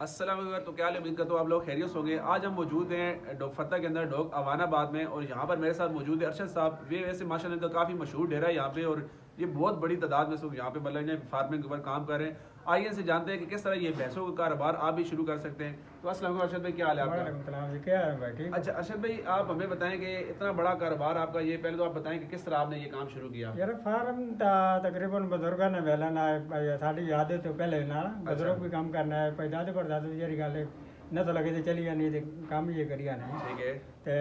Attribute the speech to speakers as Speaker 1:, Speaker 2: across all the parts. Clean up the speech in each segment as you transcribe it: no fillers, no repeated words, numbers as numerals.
Speaker 1: अस्सलाम वालेकुम। तो क्या हाल है? उम्मीद करता हूँ आप लोग खैरियत होंगे। आज हम मौजूद हैं डोक फत्ता के अंदर, डोक अवानाबाद में, और यहाँ पर मेरे साथ मौजूद है अरशद साहब। वे वैसे माशाल्लाह इनका काफ़ी मशहूर डेरा है यहाँ पे, और ये बहुत बड़ी तादाद में सब यहाँ पे मतलब फार्मिंग के ऊपर काम कर रहे हैं। आइए इनसे जानते हैं कि किस तरह ये भैंसों का कारोबार आप भी शुरू कर सकते हैं। तो अस्सलाम वालेकुम अरशद भाई, क्या हाल है आपका?
Speaker 2: वालेकुम सलाम जी, क्या है भाई? ठीक
Speaker 1: अच्छा अरशद भाई, आप हमें बताएं कि इतना बड़ा कारोबार आपका, ये पहले तो आप बताएं कि किस तरह आपने ये काम शुरू किया।
Speaker 2: यार फार्म तकरीबन बुजुर्गों ने वेला ना है, साड़ी यादें तो पहले ना बुजुर्ग भी काम करना है, दादे पर दादे जी गल है न तो लगे तो चली जानी तो काम ये करिया नहीं।
Speaker 1: ठीक है।
Speaker 2: ते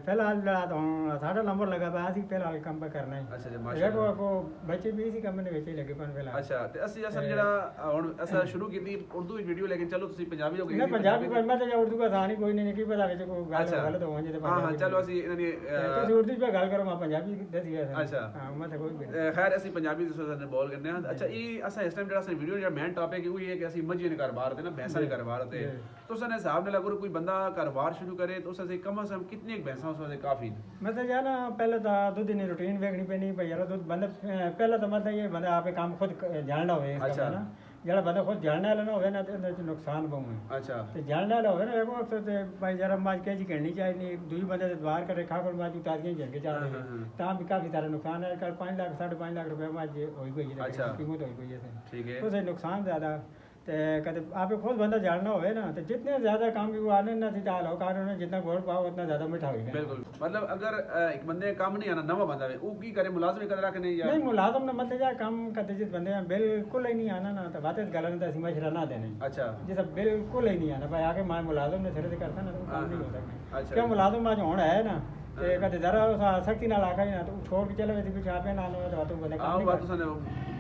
Speaker 2: फिलहाल जरा तो साढ़ा नंबर लगा पाया सी फिलहाल काम पे करना है।
Speaker 1: अच्छा जी,
Speaker 2: देखो
Speaker 1: माशाल्लाह।
Speaker 2: को बच्चे भी इसी काम ने बेचे लगे पन फिलहाल।
Speaker 1: अच्छा तो ਅਸੀਂ ਅਸਲ ਜਿਹੜਾ ਹੁਣ ਅਸਾਂ ਸ਼ੁਰੂ ਕੀਤੀ ਉਰਦੂ ਵਿੱਚ ਵੀਡੀਓ, ਲੇਕਿਨ ਚਲੋ ਤੁਸੀਂ ਪੰਜਾਬੀ ਹੋ
Speaker 2: ना पंजाबी पर मैं तो उर्दू का था नहीं, कोई नहीं की पता कि कोई गल
Speaker 1: अच्छा।
Speaker 2: गलत हो जाए तो
Speaker 1: हाँ हाँ,
Speaker 2: पंजाबी
Speaker 1: चलो ਅਸੀਂ ਇਹਨਾਂ ਦੀ
Speaker 2: ਤੁਸੀਂ ਉਰਦੂ पे गल करो, मैं पंजाबी दसी है।
Speaker 1: अच्छा।
Speaker 2: हां मैं तो कोई भी
Speaker 1: ਖੈਰ ਅਸੀਂ ਪੰਜਾਬੀ ਦੇ ਸੋਸਾਇਟੀ ਬੋਲ ਕਰਨੇ ਹਾਂ। ਅੱਛਾ ਇਹ ਅਸਾਂ ਇਸ ਟਾਈਮ ਜਿਹੜਾ ਅਸੀਂ ਵੀਡੀਓ ਜਿਹੜਾ ਮੇਨ ਟਾਪਿਕ ਹੈ ਉਹ ਇਹ ਹੈ ਕਿ ਅਸੀਂ ਮੱਝੀ ਦੇ ਕਾਰੋਬਾਰ ਤੇ ਨਾ ਭੈਂਸਾਂ ਦੇ ਕਾਰੋਬਾਰ ਤੇ तो उसने हिसाब ने अगर कोई बंदा कारोबार शुरू करे तो उससे कम से कम कितनी भैंसा उससे काफी?
Speaker 2: मतलब यार ना पहले तो दूध की रूटीन देखनी पैनी भाई यार, दूध बंदा पहले तो मतलब ये बंदा आप काम खुद जानना हो
Speaker 1: अच्छा।
Speaker 2: ना, जरा बंदा खुद जानने वाला ना हो ना तो नुकसान बहुत है।
Speaker 1: अच्छा।
Speaker 2: तो जानने वाला हो ना एक वक्त तो भाई जरा माज के जी करनी चाहिए, दूसरी बंदे से बाहर करे खा कर माज उतार के झंडे चाह रहे तो भी काफी सारा नुकसान है। कल 5 लाख 5.5 लाख रुपए माज हो गई है,
Speaker 1: अच्छा।
Speaker 2: कीमत हो गई है।
Speaker 1: ठीक है।
Speaker 2: तो उसे नुकसान ज़्यादा तो कहते आप खुद बंदा जानना हो ना तो जितने ज़्यादा काम की वो आने ना थी चाल हो कारण जितना गोड़ पाओ उतना ज़्यादा मिठा होगा।
Speaker 1: बिल्कुल, मतलब अगर एक बंदे काम नहीं आना, नवा बंदा है वो की करे, मुलाजिम कदर रख नहीं यार।
Speaker 2: नहीं मुलाजम ना मतलब यार काम करते जिस बंदे हैं बिल्कुल ही नहीं आना ना तो बातें गलत तो सीमा शरा ना देने।
Speaker 1: अच्छा।
Speaker 2: जैसा बिल्कुल ही नहीं आना भाई आके मैं मुलाजम ने सिरे से करता ना तो काम नहीं हो सकता।
Speaker 1: अच्छा।
Speaker 2: क्या मुलाजम आज होना है ना तो कहते जरा सख्ती ना लागा ही ना तो छोड़ के चले वैसे पीछे आपे ना लो तो बंदे काम
Speaker 1: बात
Speaker 2: नहीं
Speaker 1: तो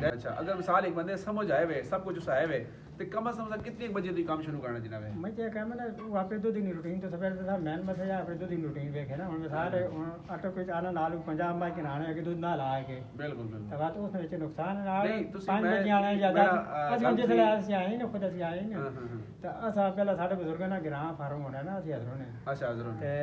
Speaker 1: अच्छा, अगर मिसाल एक बंदे समझ आए वे सब कुछ आए वे तो कम से कम कितनी बजे तक काम शुरू करना जनाब है?
Speaker 2: मैं क्या कहा मैंने वहाँ पे 2 दिन रूटीन तो सब था मैन में था आप 2 दिन रूटीन देखे ना उनमें सारे ऑटो कुछ आना नालू पंजाब में के नाने के दूध ना ला के
Speaker 1: बिल्कुल बिल्कुल
Speaker 2: तब तो उसमें चे नुकसान है
Speaker 1: नहीं, तो
Speaker 2: 5
Speaker 1: मैं-
Speaker 2: बजे आना ज्यादा
Speaker 1: मेरा,
Speaker 2: आज हम जिसले आज आए ना खुद से आए ना
Speaker 1: हाँ।
Speaker 2: तो असा पहला साडे बुजुर्ग ना ग्रां फार्म होना ना असि हजरों ने
Speaker 1: अच्छा जरूर।
Speaker 2: ते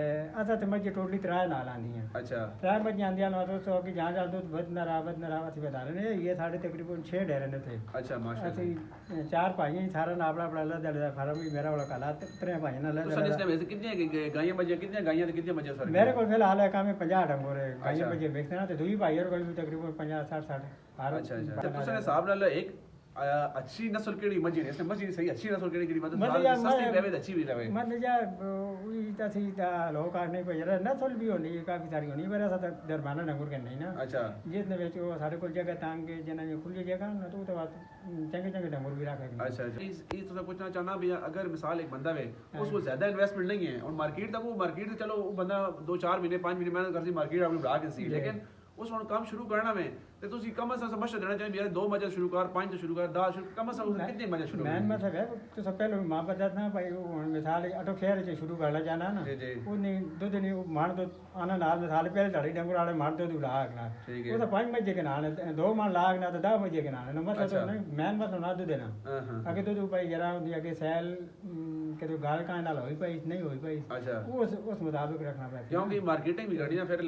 Speaker 2: असा ते मजे टोटली त्राय नाल आंदी है।
Speaker 1: अच्छा।
Speaker 2: त्राय मजे आंदी ना तो कि जहां जहां दूध बद न रहा असि बता रहे ने ये साडे तकरीबन 6 डेरे ने थे।
Speaker 1: अच्छा माशाल्लाह।
Speaker 2: असि 4 भाई हैं सारा ना अपना अलग अलग फार्म भी मेरा वाला काला 3 भाई ना
Speaker 1: तो सर इसने वैसे कितने गायें बजे, कितने गायें कितने बजे सर?
Speaker 2: मेरे को फिलहाल है काम 50 डंगोर है गाय
Speaker 1: अच्छा।
Speaker 2: बजे बेचते ना तो दुई भाई और कोई तकरीबन 50 60
Speaker 1: अच्छा अच्छा। तो उसने हिसाब नाल एक अच्छी नस्ल केड़ी मजी ने, इसने मजी सही अच्छी नस्ल केड़ी केड़ी मतलब
Speaker 2: यार
Speaker 1: सस्ती रहे तो अच्छी भी रहे।
Speaker 2: मतलब यार वही तसी ता लोग आने को यार नस्ल भी होनी है काफी सारी होनी मेरा साथ दरबाना डंगोर के नहीं ना।
Speaker 1: अच्छा।
Speaker 2: जितने बेच वो सारे को जगह तांग के जना ये खुली जगह ना तो बात चंगे चंगे डंगोर भी रखे।
Speaker 1: अच्छा अच्छा। इस तो पूछना चाहना भैया, अगर मिसाल एक बंदा है उसको ज्यादा इन्वेस्टमेंट नहीं है और मार्केट तक वो मार्केट से चलो वो बंदा 2-4 महीने 5 महीने मेहनत करती मार्केट अपनी बढ़ा के सी, लेकिन उस ਹੁਣ ਕੰਮ ਸ਼ੁਰੂ ਕਰਨਾ ਮੈਂ ਤੇ ਤੁਸੀਂ ਕਮ ਸੇ ਕਮ ਮਸ਼ਵਰਾ ਦੇਣਾ ਚਾਹੀਏ ਯਾਰ 2 ਮਜੇ ਸ਼ੁਰੂ ਕਰ, 5 ਤੋਂ ਸ਼ੁਰੂ ਕਰ, 10 ਸ਼ੁਰੂ ਕਮ ਸੇ कम कितने मजे शुरू
Speaker 2: मैं मतलब है तो सब पहले मां बता ना भाई वो मिसाल ऑटो खैर से शुरू करना जाना ना
Speaker 1: जी जी।
Speaker 2: वो नहीं दो दिन मान दो आना नाल मिसाल पहले ढाड़ी डंगर वाले मार दो लाग ना
Speaker 1: ठीक है।
Speaker 2: वो तो 5 मजे के नाल 2 मान लाग ना तो 10 मजे के नाल मतलब
Speaker 1: अच्छा।
Speaker 2: तो नहीं मैन मतलब ना दो देना
Speaker 1: हां हां।
Speaker 2: आगे तो भाई जरा आगे सैल के तो गाल का नाल होई पाई नहीं होई पाई
Speaker 1: अच्छा।
Speaker 2: उस मुताबिक रखना पड़ता
Speaker 1: क्योंकि मार्केटिंग भी करनी है फिर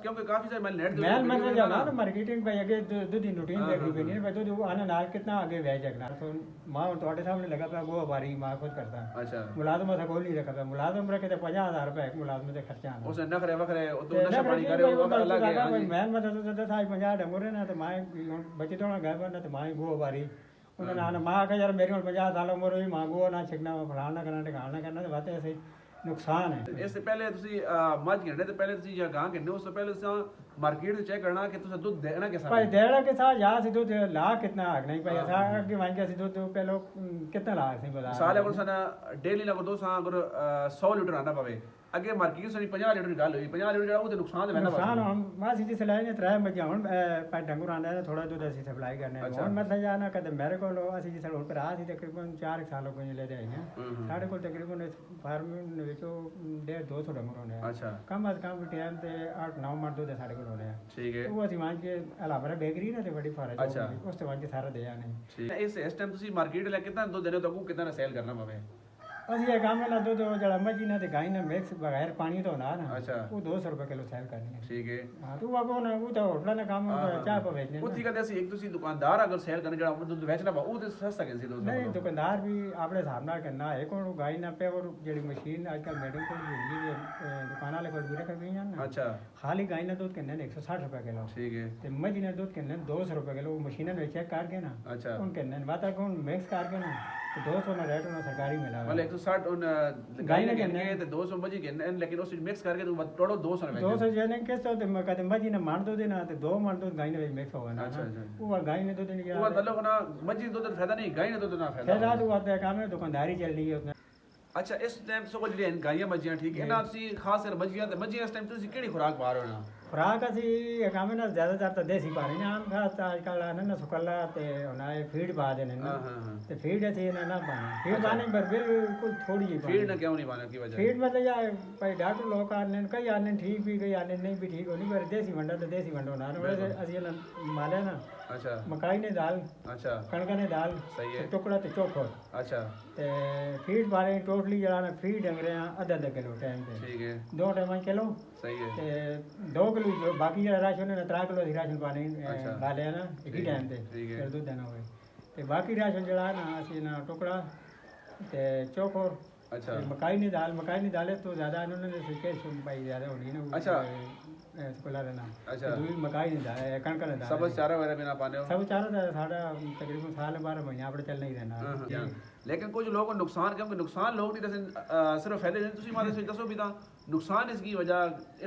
Speaker 1: क्योंकि काफी सारे मैं नेट
Speaker 2: मैन मतलब जाना ना मार्केटिंग भाई आगे दो दिन रूटीन देखनी पैनी है भाई तो आना नाल कितना आगे वह जगना तो मां ਤੁਹਾਡੇ सामने लगा पा वो बारी मां खुद करता।
Speaker 1: अच्छा।
Speaker 2: मुलाजम था कोई नहीं रखा था मुलाजम रखे थे 50,000 रुपए एक मुलाजम से खर्चा आना
Speaker 1: उसने नखरे वखरे दो नशा पानी करे वो अलग है। हाँ जी।
Speaker 2: मैन मतलब तो था 50 डंगोरे ना तो मां बच्चे तो ना घर पर ना तो मां गो बारी उन्होंने आना मां का यार मेरे को 50 साल उम्र हुई मां गो ना छिकना फलाना करना ढकाना करना तो बातें ऐसे नुकसान है।
Speaker 1: इससे पहले ਤੁਸੀਂ ਮੱਝ ਘੰਟੇ ਤੇ ਪਹਿਲੇ ਤੁਸੀਂ ਜਾਂ ਗਾਂ ਘੰਟੇ ਉਸ ਤੋਂ ਪਹਿਲੇ ਤੁਸੀਂ ਮਾਰਕੀਟ से चेक करना कि ਤੁਸੀਂ ਦੁੱਧ ਦੇਣਾ ਕਿਸ
Speaker 2: भाई देड़ा के साथ यहाँ से दूध ला कितना आग नहीं भाई ऐसा कि मान के दूध पहले कितना ला से बता
Speaker 1: ਸਾਲ ਅਗਰ ਸਾਡਾ ਡੇਲੀ ਲਗੋ ਦੋ ਸਾਂ ਅਗਰ 100 ਲੀਟਰ ਆਣਾ ਪਵੇ ਅੱਗੇ ਮਾਰਕੀਟ ਸਣੀ 50 ਲੀਟਰ ਦੀ ਗੱਲ ਹੋਈ 50 ਲੀਟਰ ਜਿਹੜਾ ਉਹਦੇ ਨੁਕਸਾਨ ਹੈ ਨਾ
Speaker 2: नुकसान हम मां सीधी सलाई ने त्राय मजे हुन पर डंगर आंदा है थोड़ा दूध ਅਸੀਂ सप्लाई करने
Speaker 1: अच्छा।
Speaker 2: हुन मतलब जाना कदे मेरे को ਅਸੀਂ जिस हुन पर आज तकरीबन 4 सालों को ले जाए हैं साढ़े को तकरीबन फार्म ਵਿੱਚੋਂ 150-200 डंगर होने हैं।
Speaker 1: अच्छा।
Speaker 2: कम अज कम टाइम ते 8-9 मन दूध साढ़े को होने हैं।
Speaker 1: ठीक है।
Speaker 2: वो ਅਸੀਂ मान के अलावा बेकरी ना ते बड़ी फार्म
Speaker 1: अच्छा।
Speaker 2: ਉਸ ਤੋਂ ਬਾਅਦ ਸਾਰਾ ਦੇ ਆਨੇ
Speaker 1: ठीक है। इस टाइम ਤੁਸੀਂ ਮਾਰਕੀਟ ਲੈ ਕਿੰਨਾ ਦੁੱਧ ਦੇਣੇ ਤਾਂ ਉਹ ਕਿੰਨਾ ਸੇਲ ਕਰਨਾ ਪਵੇ?
Speaker 2: ਅਸੀਂ ਇਹ ਕੰਮ ਨਾ ਦੁੱਧ ਜਿਹੜਾ ਮੱਝੀ ਨਾਲ ਤੇ ਗਾਈ ਨਾਲ ਮਿਕਸ ਬਗੈਰ ਪਾਣੀ ਤੋਂ ਨਾ
Speaker 1: अच्छा
Speaker 2: ਉਹ 200 ਰੁਪਏ ਕਿਲੋ ਸੇਲ ਕਰਨੀ ਹੈ
Speaker 1: ठीक है
Speaker 2: ਹਾਂ ਤੂੰ ਆਗੋ ਨਾ ਉਹ ਤਾਂ ਹੋਟਲਾਂ ਦਾ ਕੰਮ ਚਾਹ ਪਾ ਵੇਚਣੇ
Speaker 1: ਉੱਥੇ ਕਹਿੰਦੇ ਸੀ ਇੱਕ ਤੁਸੀਂ ਦੁਕਾਨਦਾਰ ਅਗਰ ਸੇਲ ਕਰਨ ਜਿਹੜਾ ਦੁੱਧ ਵੇਚਣਾ ਵਾ ਉਹ ਤੇ ਸਸਤਾ ਕਹਿੰਦੇ ਸੀ ਦੋਸਤੋ
Speaker 2: ਨਹੀਂ ਦੁਕਾਨਦਾਰ ਵੀ ਆਪਣੇ ਹਿਸਾਬ ਨਾਲ ਕਰਨਾ ਹੈ ਕੋਣ ਗਾਈ ਨਾ ਪਿਆ ਔਰ ਜਿਹੜੀ ਮਸ਼ੀਨ ਅੱਜ ਕੱਲ ਮੈਡਮ ਕੋਲ ਵੀ ਹੁੰਦੀ ਹੈ ਦੁਕਾਨਾਂ ਵਾਲੇ ਕੋਲ ਵੀ ਰੱਖੀ ਹੋਈਆਂ ਨਾ
Speaker 1: अच्छा
Speaker 2: ਖਾਲੀ ਗਾਈ ਨਾਲ ਦੁੱਧ ਕਿੰਨੇ ਨੇ 160 ਰੁਪਏ ਕਿਲੋ
Speaker 1: ठीक है
Speaker 2: ਤੇ ਮੱਝੀ ਨਾਲ ਦੁੱਧ ਕਿੰਨੇ 200 ਰੁਪਏ ਕਿਲੋ ਉਹ ਮਸ਼ੀਨਾਂ ਵਿੱਚ ਚੈੱਕ ਕਰਕੇ ਨਾ
Speaker 1: अच्छा
Speaker 2: उन किन्ने वाता कौन मिक्स करके ना तो 200 ना रेट ना सरकारी मिला हुआ
Speaker 1: मतलब 160 उन गाय ने कहने ते 200 मजी कहने लेकिन उस मिक्स करके तो टोटल 200 में
Speaker 2: 200 जने के तो मैं कहते मजी ने मान दो देना तो दो मान दो गाय ने मिक्स होगा ना
Speaker 1: अच्छा अच्छा
Speaker 2: वो गाय ने तो देने
Speaker 1: वो मतलब ना मजी तो फायदा नहीं गाय ने तो ना फायदा
Speaker 2: फायदा तो आता है काम है दुकानदारी चल रही है उसमें
Speaker 1: अच्छा इस टाइम सो ਜਿਹੜੀ ਗਾਈਆਂ ਮੱਝੀਆਂ ਠੀਕ ਹੈ ਨਾ ਤੁਸੀਂ ਖਾਸ ਕਰ ਮੱਝੀਆਂ ਤੇ ਮੱਝੀਆਂ ਇਸ ਟਾਈਮ ਤੁਸੀਂ ਕਿਹੜੀ ਖੁਰਾਕ ਪਾ ਰਹੇ ਹੋ ਨਾ
Speaker 2: खुराक असी काम ना ज्यादातर तो देसी पा रहे हैं आम खास आजकल आने ना सुकला ते होना है फीड पा देने ना ते फीड ऐसे ना ना पाने फीड पाने पर बिल्कुल थोड़ी ही
Speaker 1: फीड ना क्यों नहीं पाने की वजह
Speaker 2: फीड मतलब यार भाई डॉक्टर लोग आने कई आने ठीक भी कई आने नहीं भी ठीक होनी पर देसी वंडा तो देसी वंडा होना वैसे असी ना माले ना
Speaker 1: अच्छा
Speaker 2: मकाई ने दाल
Speaker 1: अच्छा
Speaker 2: कणक ने दाल
Speaker 1: सही है
Speaker 2: टुकड़ा ते चोखो
Speaker 1: अच्छा
Speaker 2: ते फीड पा रहे टोटली जरा ना फीड अंगरे आधा किलो टाइम पे
Speaker 1: ठीक है
Speaker 2: 2 टाइम किलो
Speaker 1: सही है
Speaker 2: ते 2 किलो जो बाकी जरा राशन है 3 किलो राशन पाने
Speaker 1: अच्छा।
Speaker 2: डाले ना एक ही टाइम पे
Speaker 1: ठीक है।
Speaker 2: फिर दूध देना होवे ते बाकी राशन जड़ा ना असी ना टुकड़ा ते चोखोर
Speaker 1: अच्छा
Speaker 2: ते मकाई नहीं डाले तो ज्यादा इन्होंने सिक्के सुन पाई ज्यादा होनी ना
Speaker 1: अच्छा।
Speaker 2: स्कूला रहना
Speaker 1: अच्छा।
Speaker 2: दूध मकाई नहीं डाले कणक ने डाले
Speaker 1: सब चारा वगैरह बिना पाने हो
Speaker 2: सब चारा था साढ़ा तकरीबन साल 12 महीने अपने चलना ही रहना
Speaker 1: लेकिन कुछ लोगों को नुकसान क्योंकि नुकसान लोग नहीं दस सिर्फ फायदे नहीं ਤੁਸੀਂ ਮਾਦੇ ਦੱਸੋ ਵੀ ਤਾਂ नुकसान इसकी वजह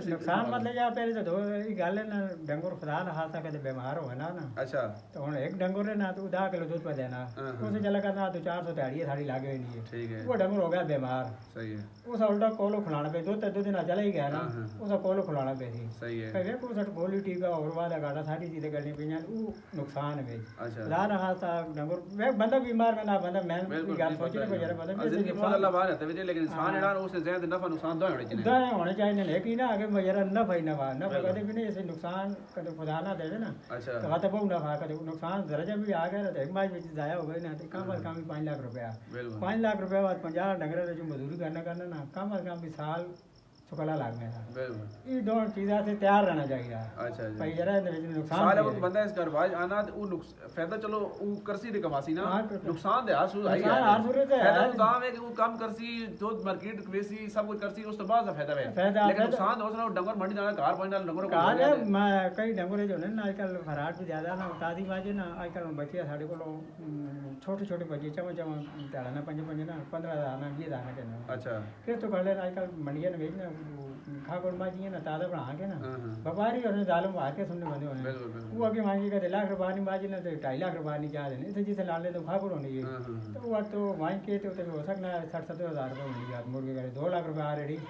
Speaker 2: नुकसान मतलब या पहले तो दो ही गल है ना डंगोर खुदा ना हाथ कदे बीमार हो ना ना
Speaker 1: अच्छा
Speaker 2: तो हुन एक डंगोर है ना तो 10 किलो दूध पे देना उसे चला करना तो 400 दिहाड़ी साड़ी लागे ही नहीं है
Speaker 1: ठीक है
Speaker 2: वो डंगोर हो गया बीमार
Speaker 1: सही है
Speaker 2: उस उल्टा कोलो खिलाना पे दो दिन चला ही गया ना उस कोलो खिलाना पे थी
Speaker 1: सही है
Speaker 2: कहे को सट गोली टीका और वाला गाड़ा सारी चीजें करनी पईयां वो नुकसान है
Speaker 1: अच्छा
Speaker 2: खुदा ना हाथ डंगोर वे बंदा बीमार में ना बंदा मैं
Speaker 1: बिल्कुल
Speaker 2: गल सोचने को जरा बंदा
Speaker 1: जिंदगी बहुत अल्लाह बाहर है तभी लेकिन इंसान है ना उससे ज्यादा नफा नुकसान दो होने चाहिए
Speaker 2: दाएं होने चाहिए लेकिन ना आगे जरा नफा ही नफा कदे भी नहीं ऐसे नुकसान कदे खुदा ना देवे ना
Speaker 1: अच्छा
Speaker 2: तो बहुत बहुत नफा कदे नुकसान दर्जा भी आ गया तो एक मास में जाया हो गई ना तो कम अज कम भी 5 लाख रुपया
Speaker 1: बिल्कुल
Speaker 2: 5 लाख रुपया बाद 50 डंगर जो मजदूरी करना ना कम अज कम भी साल सुकला लाग में था
Speaker 1: बिल्कुल
Speaker 2: ये दोनों चीज़ों से तैयार रहना चाहिए
Speaker 1: अच्छा
Speaker 2: भाई जरा नुकसान
Speaker 1: साले वो बंदा इस घरबाज आना वो फायदा चलो वो करसी दे कमासी ना नुकसान दे आसू आई
Speaker 2: नुकसान हर सूरत है
Speaker 1: फायदा तो दाम है कि वो काम करसी जो मार्केट वेसी सब कुछ करसी उस तो बाद फायदा है लेकिन नुकसान हो सना डंगर मंडी जाना कार पॉइंट डाल डंगर
Speaker 2: कहा है मैं कई डंगरे जो ने आजकल फराट भी ज्यादा ना तादी बाजे ना आजकल बच्चे साढ़े को छोटे छोटे बच्चे चम चम त्याड़ा ना 5 ना 15,000 ना 20,000 के ना
Speaker 1: अच्छा
Speaker 2: फिर तो कर ले आजकल मंडिया में बेचना खाकर माजी ना ताजा बना के ना व्यापारी और दालों मार के सुनने बंदे होने वो आगे मांगी का 1 लाख रुपया नहीं बाजी ना तो 2.5 लाख रुपया नहीं चाह देने इसे जिसे लाल ले तो खाकर होनी है तो वो तो मांग के तो हो सकना 60-70,000 रुपये मिल गया मुर्गे करे 2 लाख रुपया ऑलरेडी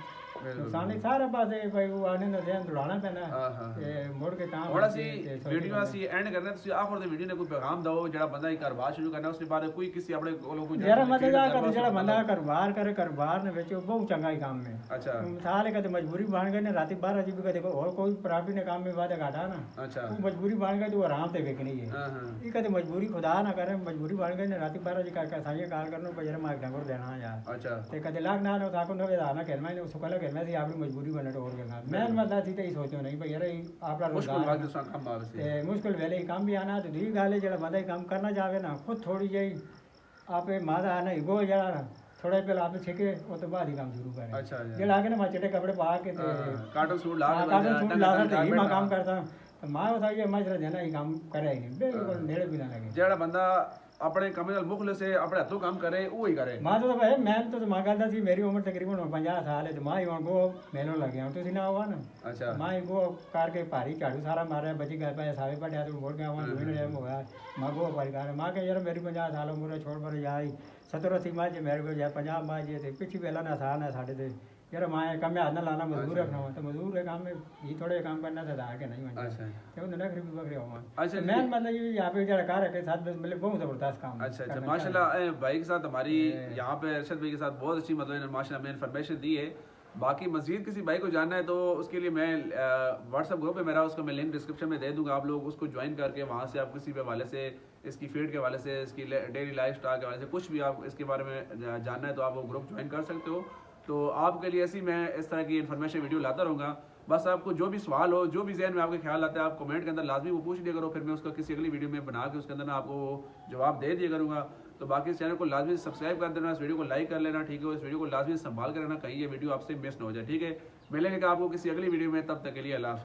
Speaker 2: नुकसान सारा पास है भाई वो आने ना ध्यान दौड़ाना पैना ते मुड़ के काम
Speaker 1: थोड़ा सी वीडियो ਅਸੀਂ ਐਂਡ ਕਰਨਾ ਤੁਸੀਂ ਆਖਰ ਦੇ ਵੀਡੀਓ ਨੇ ਕੋਈ ਪੈਗਾਮ ਦਿਓ ਜਿਹੜਾ ਬੰਦਾ ਇਹ ਕਾਰੋਬਾਰ ਸ਼ੁਰੂ ਕਰਨਾ ਉਸਦੇ ਬਾਰੇ ਕੋਈ ਕਿਸੇ ਆਪਣੇ ਕੋਲੋਂ ਕੋਈ
Speaker 2: ਯਾਰ ਮਤਲਬ ਆ ਕਰ ਜਿਹੜਾ ਬੰਦਾ ਕਾਰੋਬਾਰ करे कारोबार ने ਵਿੱਚ ਬਹੁਤ ਚੰਗਾ ਹੀ ਕੰਮ ਹੈ
Speaker 1: अच्छा
Speaker 2: मिसाल है कदे मजबूरी बन गई ना रात 12 बजे कदे और कोई प्राप्ति ने काम में वादा घाटा ना
Speaker 1: अच्छा
Speaker 2: वो मजबूरी बन गई तो आराम से बेचनी है ये कदे मजबूरी खुदा ना करे मजबूरी बन गई ना रात 12 बजे का साइए काल करनो बजरा मार डंगर देना यार
Speaker 1: अच्छा
Speaker 2: ते कदे लाग ना था को नवे दाना कहना मैंने सुकला कहना थी आपकी मजबूरी बने और करना मैं मतलब थी तो ही सोचो नहीं भाई यार आपला
Speaker 1: मुश्किल बात है काम आवे
Speaker 2: ते मुश्किल वेले काम भी आना तो दी गाले जड़ा बंदा काम करना चाहे ना खुद थोड़ी जई आपे मादा ना गो जड़ा थोड़ा पहले आपने छेके वो तो बाद ही काम शुरू करें
Speaker 1: अच्छा
Speaker 2: जेड़ा आके ना मैं चटे कपड़े पा के ते
Speaker 1: कार्टन सूट ला
Speaker 2: कार्टन सूट ला के ही मैं काम करता तो मां बता ये मैं जरा देना ही काम करे ही नहीं बिल्कुल नेड़े भी ना लगे
Speaker 1: जेड़ा बंदा अपने काम ਨਾਲ ਮੁਖਲਿਸ से अपने हाथों काम करे वो ही करे
Speaker 2: मां तो भाई मैं तो मां कहता थी मेरी उम्र तकरीबन 50 साल है तो मां ही गो मेनू लग गया तो ना हुआ ना
Speaker 1: अच्छा
Speaker 2: मां ही गो करके भारी झाड़ू सारा मारे बची गए पे सावे पड़े तो मोड़ के आवा धोने टाइम हो गया मां गो भारी कर मां के यार मेरी 50 साल उम्र छोड़ पर जाई 70-80 मां जे मेरे को जा 50 मां जे थे पिछी वेला ना आसान है साडे ते यार मां कम में हाथ ना लाना मजबूर रखना तो मजबूर है काम में ये थोड़े काम करना था आगे नहीं मां
Speaker 1: अच्छा
Speaker 2: तो नखरी भी बकरे हो
Speaker 1: अच्छा
Speaker 2: मैं मतलब ये यहाँ पे जरा कार के साथ मतलब बहुत जबरदस्त काम
Speaker 1: अच्छा अच्छा माशाल्लाह भाई के साथ हमारी यहाँ पे अरशद भाई के साथ बहुत अच्छी मतलब माशाल्लाह हमें इन्फॉर्मेशन दी है बाकी मजीद किसी भाई को जानना है तो उसके लिए मैं व्हाट्सएप ग्रुप है मेरा उसको मैं लिंक डिस्क्रिप्शन में दे दूंगा आप लोग उसको ज्वाइन करके वहाँ से आप किसी भी हवाले से इसकी फीड के हवाले से, इसकी डेली लाइफ स्टाइल के हवाले से कुछ भी आप इसके बारे में जानना है तो आप वो ग्रुप ज्वाइन कर सकते हो। तो आपके लिए ऐसी मैं इस तरह की इन्फॉर्मेशन वीडियो लाता रहूँगा। बस आपको जो भी सवाल हो, जो भी जहन में आपके ख्याल आता है, आप कमेंट के अंदर लाजमी वो पूछ लिया करो, फिर मैं उसका किसी अगली वीडियो में बना के उसके अंदर ना आपको जवाब दे दिया करूँगा। तो बाकी इस चैनल को लाजमी सब्सक्राइब कर देना, इस वीडियो को लाइक कर लेना, ठीक है। इस वीडियो को लाजमी संभाल कर रखना, कहीं ये वीडियो आपसे मिस ना हो जाए, ठीक है। मिलेंगे आपको किसी अगली वीडियो में, तब तक के लिए अल्लाह।